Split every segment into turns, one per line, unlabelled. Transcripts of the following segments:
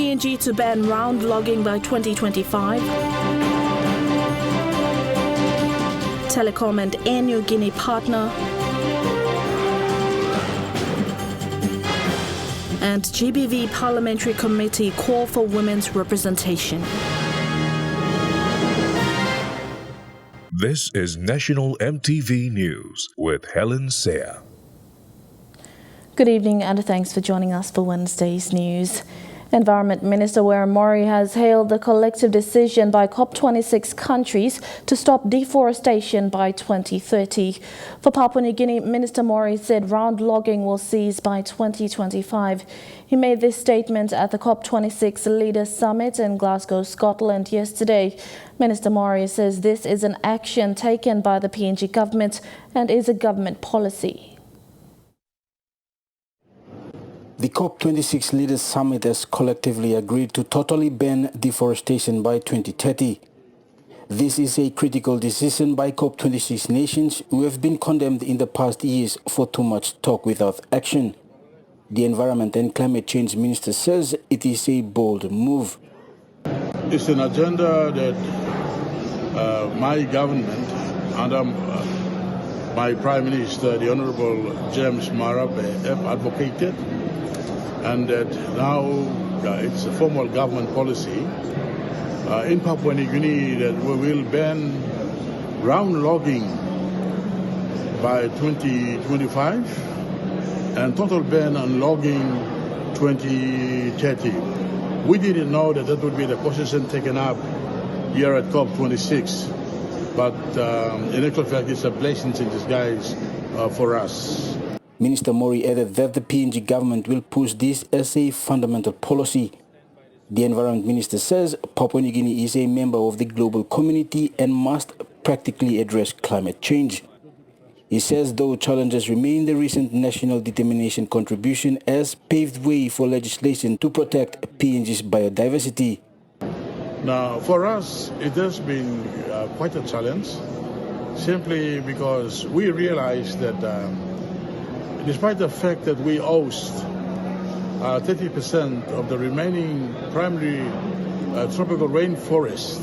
PNG to ban round logging by 2025. Telikom and Air Niugini partner. And GBV Parliamentary Committee call for women's representation.
This is National EMTV News with Helen Seah.
Good evening and thanks for joining us for Wednesday's news. Environment Minister Warren Mori has hailed the collective decision by COP26 countries to stop deforestation by 2030. For Papua New Guinea, Minister Mori said round logging will cease by 2025. He made this statement at the COP26 Leaders Summit in Glasgow, Scotland yesterday. Minister Mori says this is an action taken by the PNG government and is a government policy.
The COP26 Leaders Summit has collectively agreed to totally ban deforestation by 2030. This is a critical decision by COP26 nations who have been condemned in the past years for too much talk without action. The Environment and Climate Change Minister says it is a bold move.
It's an agenda that my government, under my Prime Minister, the Honourable James Marape, have advocated, and that now it's a formal government policy in Papua New Guinea that we will ban round logging by 2025 and total ban on logging 2030. We didn't know that that would be the position taken up here at COP26, but in actual fact it's a blessing in disguise for us.
Minister Mori added that the PNG government will push this as a fundamental policy. The Environment Minister says Papua New Guinea is a member of the global community and must practically address climate change. He says though challenges remain, the recent National Determination contribution has paved way for legislation to protect PNG's biodiversity.
Now, for us, it has been quite a challenge, simply because we realize that despite the fact that we host 30% of the remaining primary tropical rainforest,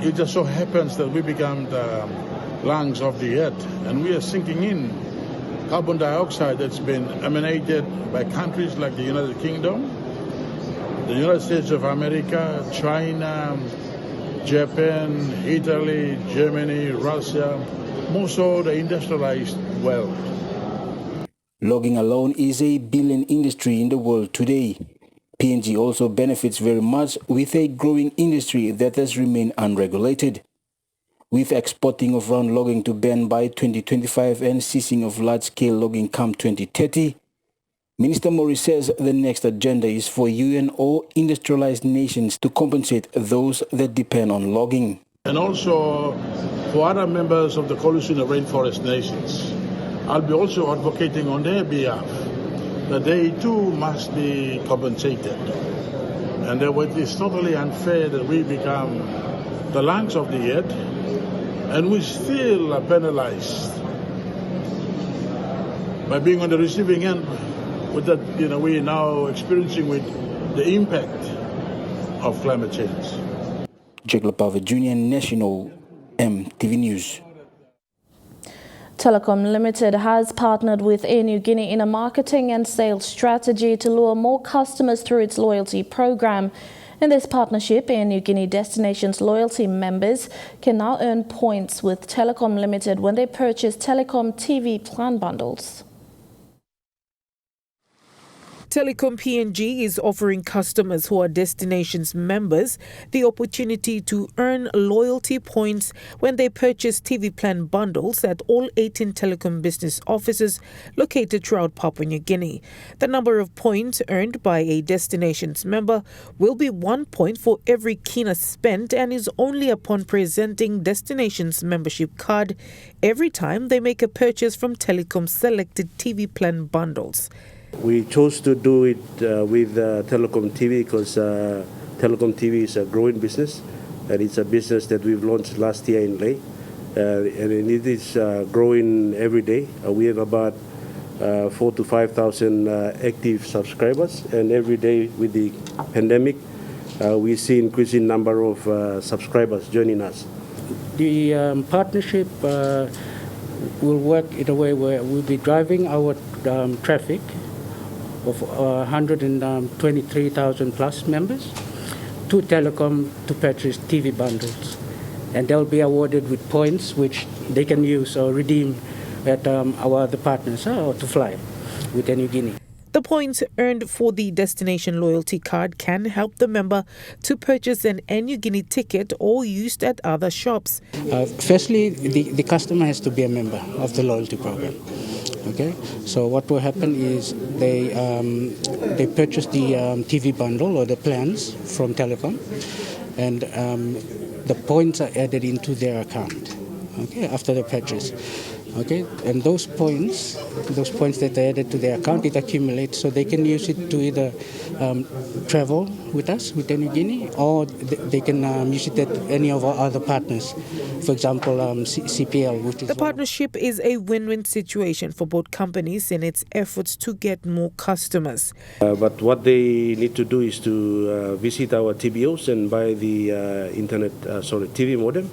it just so happens that we become the lungs of the earth, and we are sinking in carbon dioxide that's been emanated by countries like the United Kingdom, the United States of America, China, Japan, Italy, Germany, Russia, most of the industrialized world.
Logging alone is a billion industry in the world today. PNG also benefits very much with a growing industry that has remained unregulated. With exporting of round logging to ban by 2025 and ceasing of large-scale logging come 2030, Minister Mori says the next agenda is for UN or industrialized nations to compensate those that depend on logging.
And also for other members of the Coalition of Rainforest Nations, I'll be also advocating on their behalf that they too must be compensated. And that it is totally unfair that we become the lungs of the earth and we still are penalized by being on the receiving end with that, we are now experiencing with the impact of climate change.
Jacob Pava Jr., National EMTV News.
Telikom Limited has partnered with Air Niugini in a marketing and sales strategy to lure more customers through its loyalty program. In this partnership, Air Niugini Destinations loyalty members can now earn points with Telikom Limited when they purchase Telecom TV plan bundles.
Telikom PNG is offering customers who are Destinations members the opportunity to earn loyalty points when they purchase TV plan bundles at all 18 Telecom business offices located throughout Papua New Guinea. The number of points earned by a Destinations member will be 1 point for every kina spent and is only upon presenting Destinations membership card every time they make a purchase from Telecom selected TV plan bundles.
We chose to do it with Telecom TV because Telecom TV is a growing business, and it's a business that we've launched last year in Leh, and it is growing every day. We have about 4,000 to 5,000 active subscribers, and every day with the pandemic, we see increasing number of subscribers joining us.
The partnership will work in a way where we'll be driving our traffic of 123,000 plus members to Telecom to purchase TV bundles, and they'll be awarded with points which they can use or redeem at our other partners or to fly with Air Niugini.
The points earned for the destination loyalty card can help the member to purchase an Air Niugini ticket or used at other shops.
Firstly, the customer has to be a member of the loyalty program. Okay, so what will happen is they purchase the TV bundle or the plans from Telecom, and the points are added into their account. Okay, after the purchase. Okay, and those points that are added to their account, it accumulates, so they can use it to either travel with us, with Air Niugini, or they can use it at any of our other partners. For example, CPL, which is...
The partnership is a win-win situation for both companies in its efforts to get more customers.
But what they need to do is to visit our TBOs and buy the TV modem,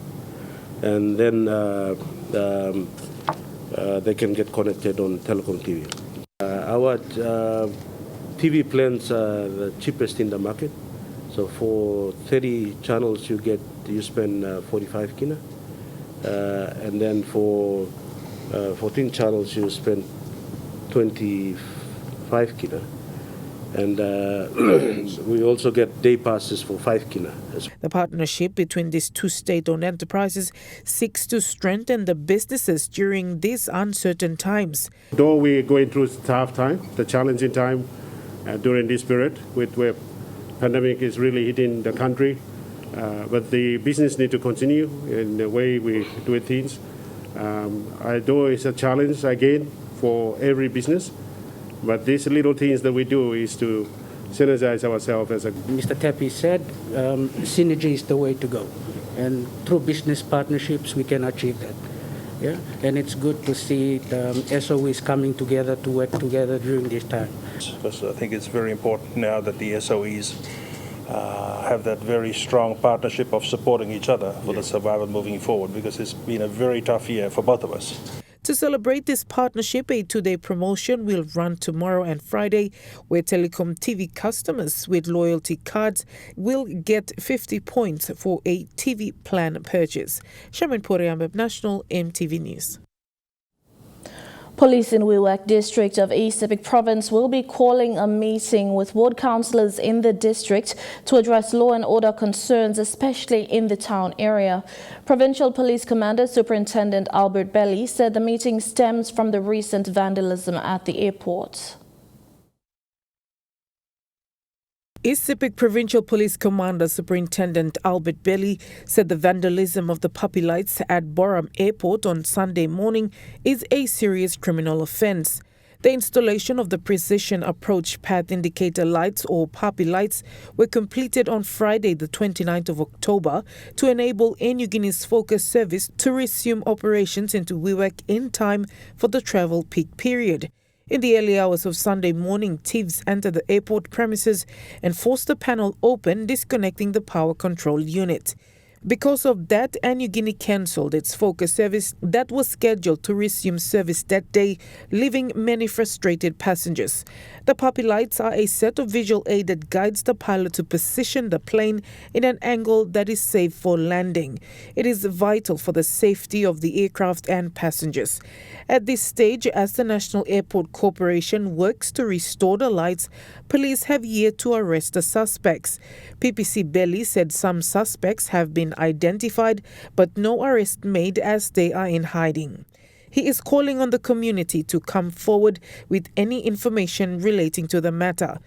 and then they can get connected on Telecom TV. Our TV plans are the cheapest in the market. So for 30 channels, you spend 45 kina, and then for 14 channels, you spend 25 kina. And we also get day passes for 5 kina.
The partnership between these two state-owned enterprises seeks to strengthen the businesses during these uncertain times.
Though we're going through tough time, the challenging time during this period, where pandemic is really hitting the country, but the business need to continue in the way we do things. Although it's a challenge again for every business, but these little things that we do is to synergize ourselves as a...
Mr. Tepi said synergy is the way to go. And through business partnerships, we can achieve that. Yeah? And it's good to see the SOEs coming together to work together during this time.
Because I think it's very important now that the SOEs have that very strong partnership of supporting each other for the survival moving forward, because it's been a very tough year for both of us.
To celebrate this partnership, a two-day promotion will run tomorrow and Friday, where Telecom TV customers with loyalty cards will get 50 points for a TV plan purchase. Shaman Poriambeb, National EMTV News.
Police in Wewak district of East Sepik province will be calling a meeting with ward councillors in the district to address law and order concerns, especially in the town area. Provincial Police Commander Superintendent Albert Belly said the meeting stems from the recent vandalism at the airport.
East Sepik Provincial Police Commander Superintendent Albert Belly said the vandalism of the puppy lights at Boram Airport on Sunday morning is a serious criminal offence. The installation of the precision approach path indicator lights or puppy lights were completed on Friday the 29th of October to enable Air Niugini's focus service to resume operations into Wewak in time for the travel peak period. In the early hours of Sunday morning, thieves entered the airport premises and forced the panel open, disconnecting the power control unit. Because of that, Air Niugini cancelled its focus service that was scheduled to resume service that day, leaving many frustrated passengers. The puppy lights are a set of visual aid that guides the pilot to position the plane in an angle that is safe for landing. It is vital for the safety of the aircraft and passengers. At this stage, as the National Airport Corporation works to restore the lights, police have yet to arrest the suspects. PPC Belly said some suspects have been identified, but no arrest made as they are in hiding. He is calling on the community to come forward with any information relating to the matter.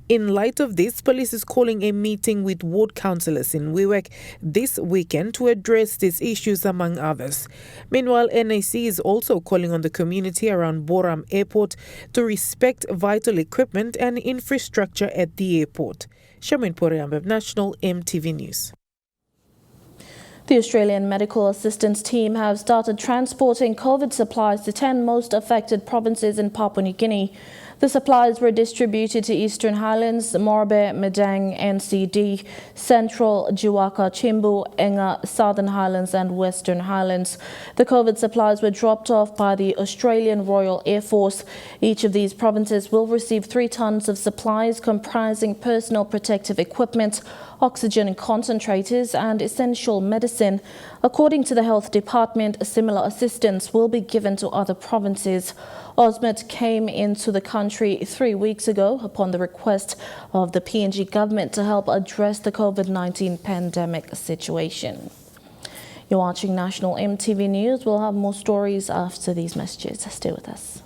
In light of this, police is calling a meeting with ward councillors in Wewak this weekend to address these issues, among others. Meanwhile, NAC is also calling on the community around Boram Airport to respect vital equipment and infrastructure at the airport. Shaman Poriambeb, National EMTV News.
The Australian Medical Assistance Team have started transporting COVID supplies to 10 most affected provinces in Papua New Guinea. The supplies were distributed to Eastern Highlands, Morobe, Medang, NCD, Central, Jiwaka, Chimbu, Enga, Southern Highlands and Western Highlands. The COVID supplies were dropped off by the Australian Royal Air Force. Each of these provinces will receive 3 tons of supplies comprising personal protective equipment, oxygen concentrators and essential medicine. According to the Health Department, similar assistance will be given to other provinces. OSMET came into the country 3 weeks ago upon the request of the PNG government to help address the COVID-19 pandemic situation. You're watching National EMTV News. We'll have more stories after these messages. Stay with us.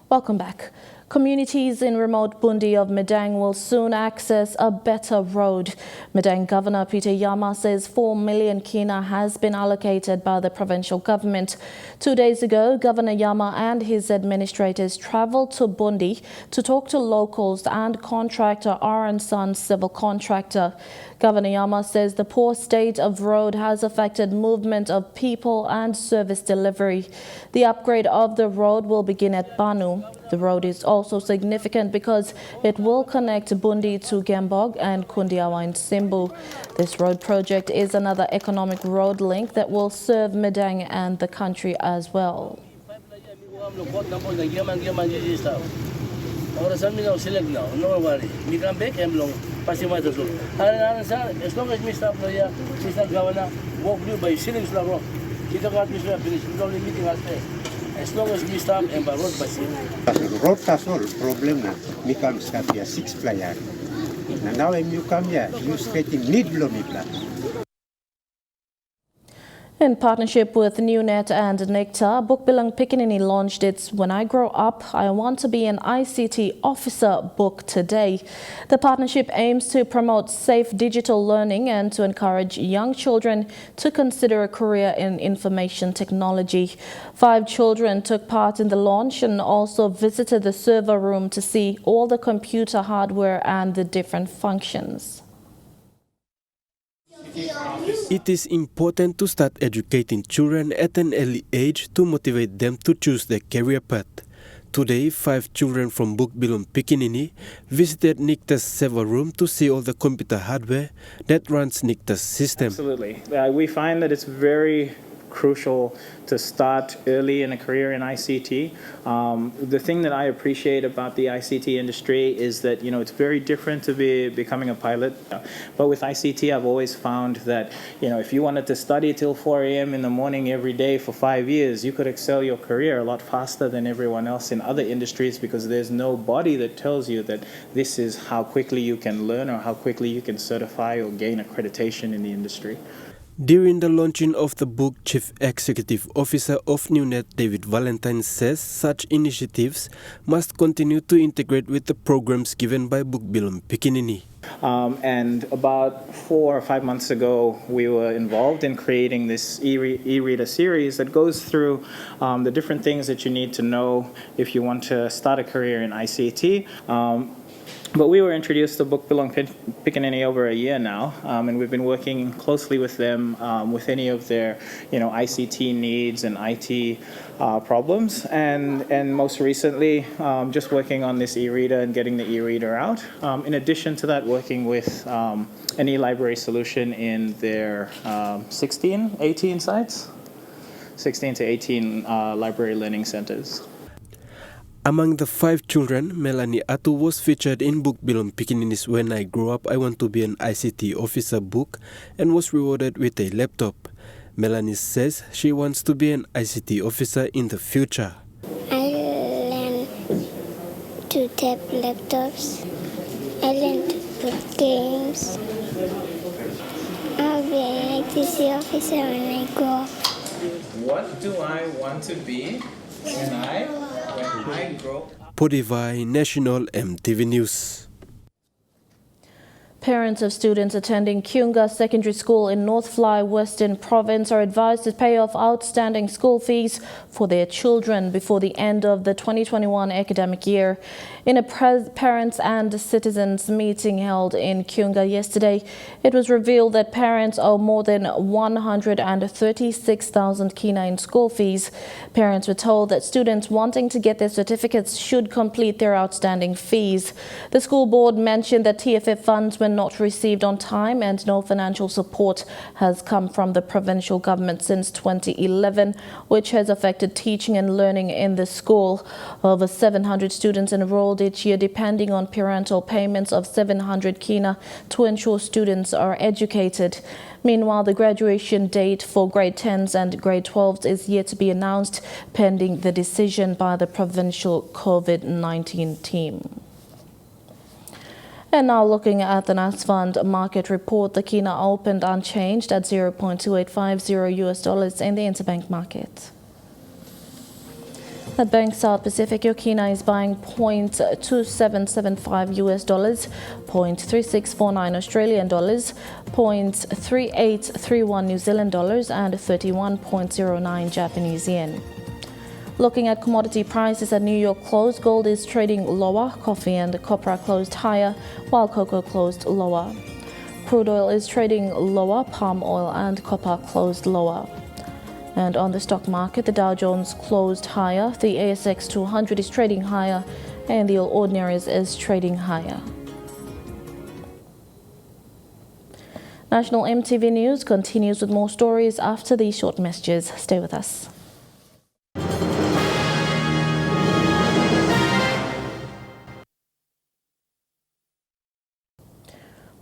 Welcome back. Communities in remote Bundi of Medang will soon access a better road. Medang Governor Peter Yama says 4 million kina has been allocated by the provincial government. 2 days ago, Governor Yama and his administrators travelled to Bundi to talk to locals and contractor R & Sons civil contractor. Governor Yama says the poor state of road has affected movement of people and service delivery. The upgrade of the road will begin at Banu. The road is also significant because it will connect Bundi to Gambog and Kundiawa in Simbu. This road project is another economic road link that will serve Medang and the country as well.
As long as we stop here, Mr. Governor, walk you by ceilings, kita kat Mr. finish, we only meeting us there. As long as we stop and by road by ceiling.
Road castle problem na, we come start here 6 players. Now when you come here, you spending need kilometer.
In partnership with NewNet and Nectar, Bukbilang Pikinini launched its When I Grow Up, I Want to Be an ICT Officer book today. The partnership aims to promote safe digital learning and to encourage young children to consider a career in information technology. 5 children took part in the launch and also visited the server room to see all the computer hardware and the different functions.
It is important to start educating children at an early age to motivate them to choose their career path. Today, 5 children from Bukbilang Pikinini visited Nicta's server room to see all the computer hardware that runs Nicta's system.
Absolutely. We find that it's very crucial to start early in a career in ICT. The thing that I appreciate about the ICT industry is that, it's very different to becoming a pilot. But with ICT, I've always found that, if you wanted to study till 4 a.m. in the morning every day for 5 years, you could excel your career a lot faster than everyone else in other industries because there's no body that tells you that this is how quickly you can learn or how quickly you can certify or gain accreditation in the industry.
During the launching of the book, Chief Executive Officer of NewNet, David Valentine, says such initiatives must continue to integrate with the programs given by Bukbilang Pikinini.
And about 4 or 5 months ago, we were involved in creating this e-reader series that goes through the different things that you need to know if you want to start a career in ICT. But we were introduced to Bukbilang Pikinini over a year now, and we've been working closely with them with any of their, ICT needs and IT problems, and most recently, just working on this e-reader and getting the e-reader out. In addition to that, working with an e-library solution in their 16 to 18 library learning centers.
Among the 5 children, Melanie Atu was featured in Bukbilang Pikinini's When I Grow Up, I Want to Be an ICT Officer book and was rewarded with a laptop. Melanie says she wants to be an ICT officer in the future.
I learned to tap laptops. I learned to put games. I'll be an ICT officer when I grow up.
What do I want to be when I grow up?
Podivai, National EMTV News.
Parents of students attending Kyunga Secondary School in North Fly, Western Province are advised to pay off outstanding school fees for their children before the end of the 2021 academic year. In a parents and citizens meeting held in Kyunga yesterday, it was revealed that parents owe more than 136,000 kina in school fees. Parents were told that students wanting to get their certificates should complete their outstanding fees. The school board mentioned that TFF funds were not received on time and no financial support has come from the provincial government since 2011, which has affected teaching and learning in the school. Over 700 students enrolled each year, depending on parental payments of 700 kina to ensure students are educated. Meanwhile, the graduation date for grade 10s and grade 12s is yet to be announced, pending the decision by the provincial COVID-19 team. And now looking at the NAS Fund market report, the kina opened unchanged at $0.2850 in the interbank market. At Bank South Pacific, your kina is buying $0.2775 $0.3649 Australian dollars, $0.3831 New Zealand dollars, and 31.09 Japanese yen. Looking at commodity prices at New York close, gold is trading lower, coffee and copra closed higher, while cocoa closed lower. Crude oil is trading lower, palm oil and copper closed lower. And on the stock market, the Dow Jones closed higher, the ASX 200 is trading higher, and the All Ordinaries is trading higher. National EMTV News continues with more stories after these short messages. Stay with us.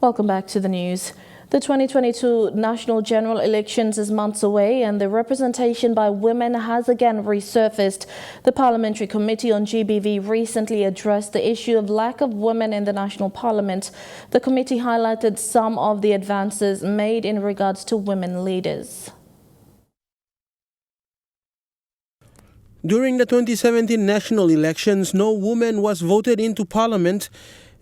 Welcome back to the news. The 2022 national general elections is months away and the representation by women has again resurfaced. The Parliamentary Committee on GBV recently addressed the issue of lack of women in the national parliament. The committee highlighted some of the advances made in regards to women leaders.
During the 2017 national elections, no woman was voted into parliament.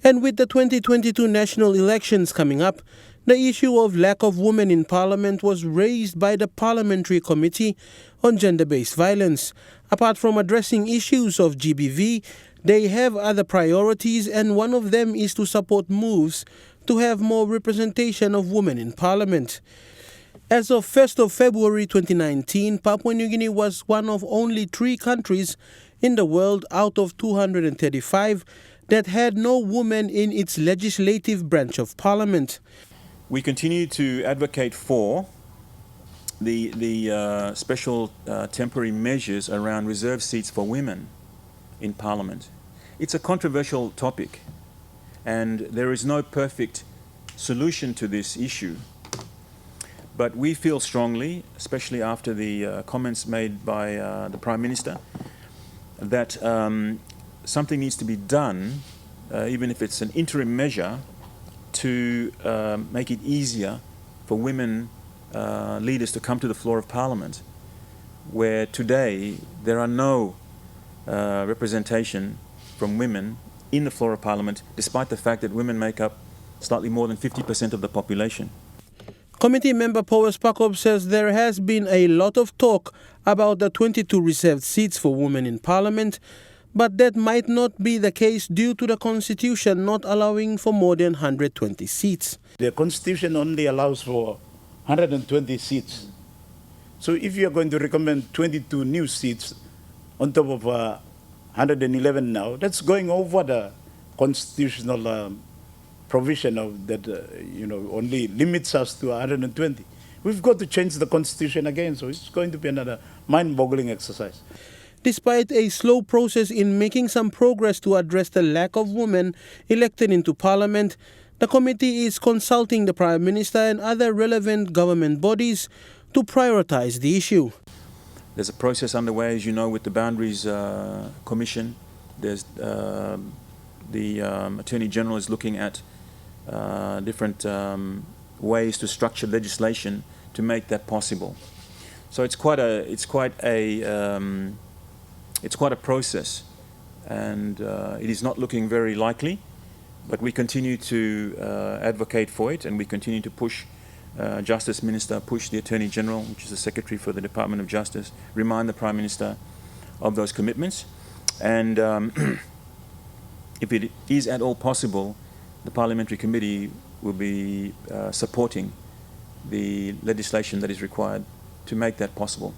And with the 2022 national elections coming up, the issue of lack of women in parliament was raised by the Parliamentary Committee on Gender-Based Violence. Apart from addressing issues of GBV, they have other priorities, and one of them is to support moves to have more representation of women in parliament. As of 1st of February 2019, Papua New Guinea was one of only 3 countries in the world out of 235 that had no woman in its legislative branch of parliament.
We continue to advocate for the special temporary measures around reserved seats for women in parliament. It's a controversial topic, and there is no perfect solution to this issue. But we feel strongly, especially after the comments made by the Prime Minister, that something needs to be done, even if it's an interim measure, to make it easier for women leaders to come to the floor of Parliament, where today there are no representation from women in the floor of Parliament, despite the fact that women make up slightly more than 50% of the population.
Committee member Powers Pakov says there has been a lot of talk about the 22 reserved seats for women in Parliament, but that might not be the case due to the Constitution not allowing for more than 120 seats.
The Constitution only allows for 120 seats. So if you are going to recommend 22 new seats on top of 111 now, that's going over the constitutional provision of that, only limits us to 120. We've got to change the Constitution again, so it's going to be another mind-boggling exercise.
Despite a slow process in making some progress to address the lack of women elected into Parliament, the committee is consulting the Prime Minister and other relevant government bodies to prioritize the issue.
There's a process underway, as you know, with the Boundaries Commission. There's the Attorney General is looking at different ways to structure legislation to make that possible. So it's quite a process, and it is not looking very likely But we continue to advocate for it, and we continue to push Justice Minister, push the Attorney General, which is the Secretary for the Department of Justice, remind the Prime Minister of those commitments. And if it is at all possible, the Parliamentary Committee will be supporting the legislation that is required to make that possible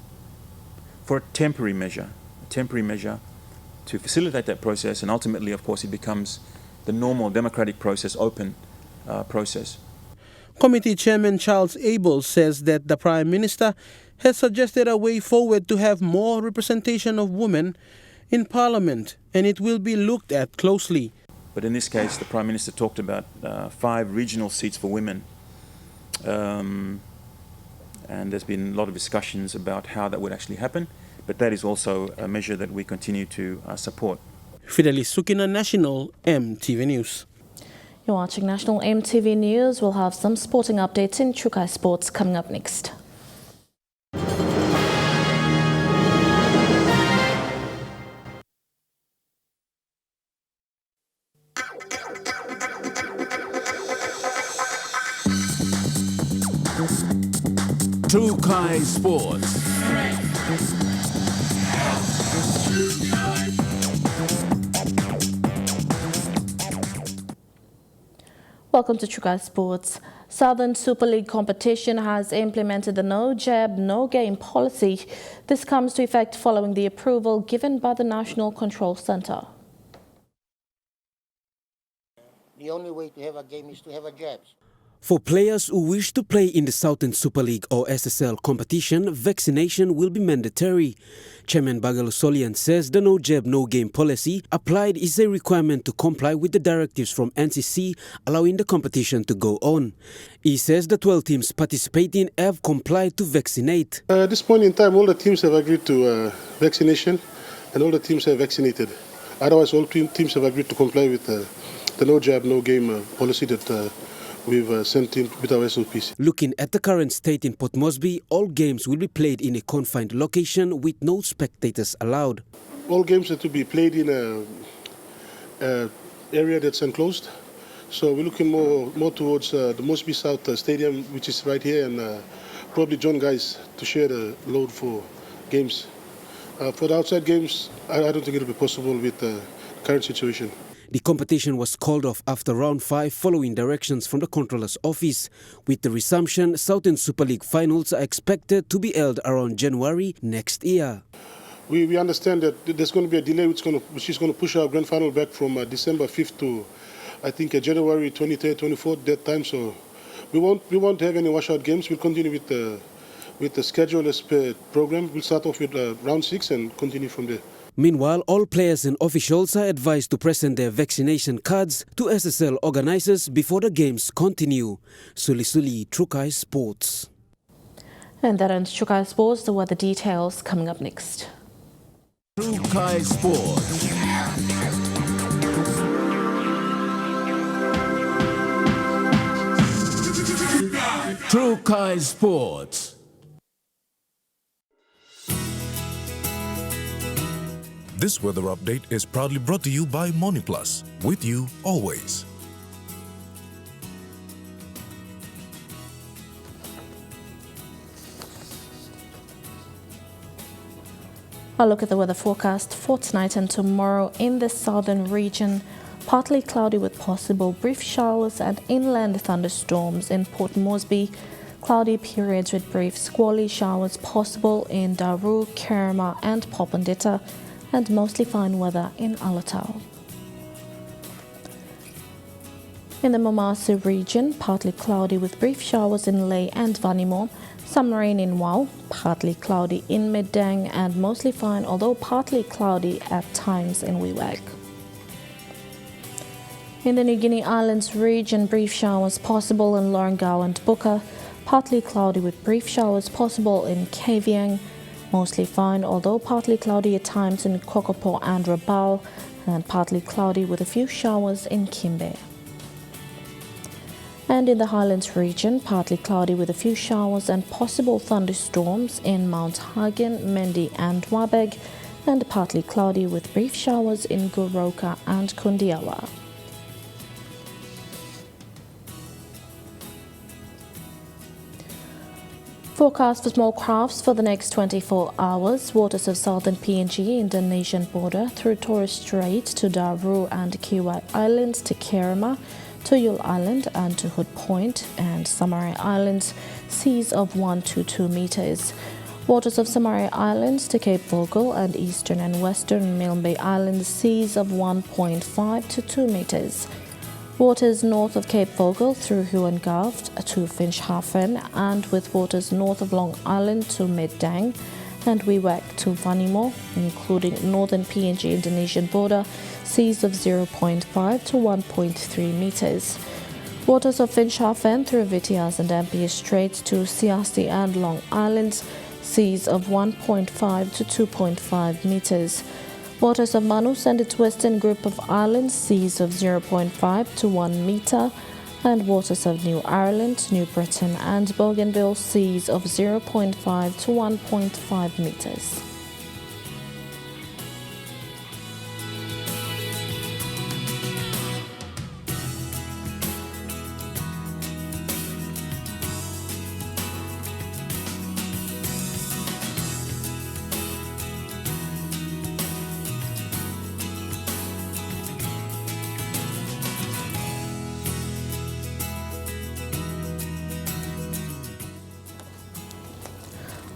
for a temporary measure to facilitate that process, and ultimately, of course, it becomes the normal democratic process, open process.
Committee Chairman Charles Abel says that the Prime Minister has suggested a way forward to have more representation of women in Parliament, and it will be looked at closely.
But in this case, the Prime Minister talked about 5 regional seats for women. And there's been a lot of discussions about how that would actually happen, but that is also a measure that we continue to support.
Fidelis Sukina, National EMTV News.
You're watching National EMTV News. We'll have some sporting updates in Chukai Sports coming up next.
Chukai Sports.
Welcome to Chukai Sports. Southern Super League competition has implemented the no jab, no game policy. This comes to effect following the approval given by the National Control Centre.
The only way to have a game is to have a jabs.
For players who wish to play in the Southern Super League or SSL competition, vaccination will be mandatory. Chairman Bagalo Solian says the no jab, no game policy applied is a requirement to comply with the directives from NCC allowing the competition to go on. He says the 12 teams participating have complied to vaccinate.
At this point in time, all the teams have agreed to vaccination and all the teams have vaccinated. Otherwise, all teams have agreed to comply with the no jab, no game policy that we've sent in with our SOPs.
Looking at the current state in Port Moresby, all games will be played in a confined location with no spectators allowed.
All games are to be played in a area that's enclosed. So we're looking more towards the Moresby South Stadium, which is right here, and probably John Guys to share the load for games. For the outside games, I don't think it'll be possible with the current situation.
The competition was called off after round 5 following directions from the Controller's office. With the resumption, Southern Super League finals are expected to be held around January next year.
We understand that there's going to be a delay which is going to push our grand final back from December 5th to, I think, January 23rd, 24th, that time. So we won't have any washout games. We'll continue with the schedule as per program. We'll start off with round 6 and continue from there.
Meanwhile, all players and officials are advised to present their vaccination cards to SSL organizers before the games continue. Suli, Chukai Sports.
And that ends Chukai Sports. There were the details coming up next.
Chukai Sports. Chukai Sports.
This weather update is proudly brought to you by MoniPlus, with you always.
I'll look at the weather forecast for tonight and tomorrow in the southern region. Partly cloudy with possible brief showers and inland thunderstorms in Port Moresby. Cloudy periods with brief squally showers possible in Daru, Kerma and Popondetta, and mostly fine weather in Alatau. In the Momasi region, partly cloudy with brief showers in Ley and Vanimo, some rain in Wau, partly cloudy in Medang and mostly fine, although partly cloudy at times in Wewak. In the New Guinea Islands region, brief showers possible in Lorengau and Buka, partly cloudy with brief showers possible in Kavieng, mostly fine, although partly cloudy at times in Kokopo and Rabaul, and partly cloudy with a few showers in Kimbe. And in the Highlands region, partly cloudy with a few showers and possible thunderstorms in Mount Hagen, Mendi and Wabeg, and partly cloudy with brief showers in Goroka and Kundiawa. Forecast for small crafts for the next 24 hours. Waters of southern PNG, Indonesian border through Torres Strait to Daru and Kiwai Islands to Kerema, to Yule Island and to Hood Point, and Samari Islands, seas of 1 to 2 meters. Waters of Samari Islands to Cape Vogel and eastern and western Milne Bay Islands, seas of 1.5 to 2 meters. Waters north of Cape Vogel through Huongaft to Finschhafen, and with waters north of Long Island to Medang and Wewak to Vanimo, including northern PNG Indonesian border, seas of 0.5 to 1.3 meters. Waters of Finschhafen through Vitiaz and Dampier Straits to Siasti and Long Islands, seas of 1.5 to 2.5 meters. Waters of Manus and its western group of islands, seas of 0.5 to 1 meter, and waters of New Ireland, New Britain and Bougainville, seas of 0.5 to 1.5 meters.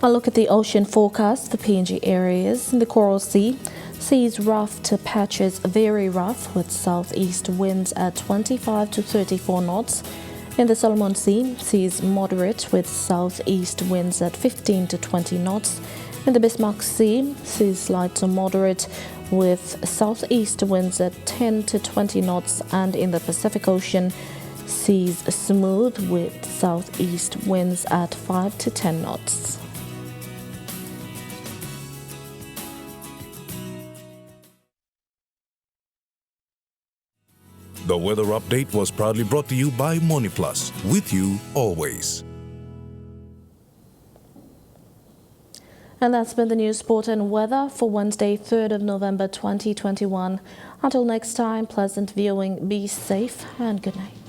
A look at the ocean forecast for PNG areas. In the Coral Sea, seas rough to patches very rough with southeast winds at 25 to 34 knots. In the Solomon Sea, seas moderate with southeast winds at 15 to 20 knots. In the Bismarck Sea, seas light to moderate with southeast winds at 10 to 20 knots. And in the Pacific Ocean, seas smooth with southeast winds at 5 to 10 knots.
The weather update was proudly brought to you by MoneyPlus, with you always.
And that's been the news, sport and weather for Wednesday, 3rd of November 2021. Until next time, pleasant viewing, be safe and good night.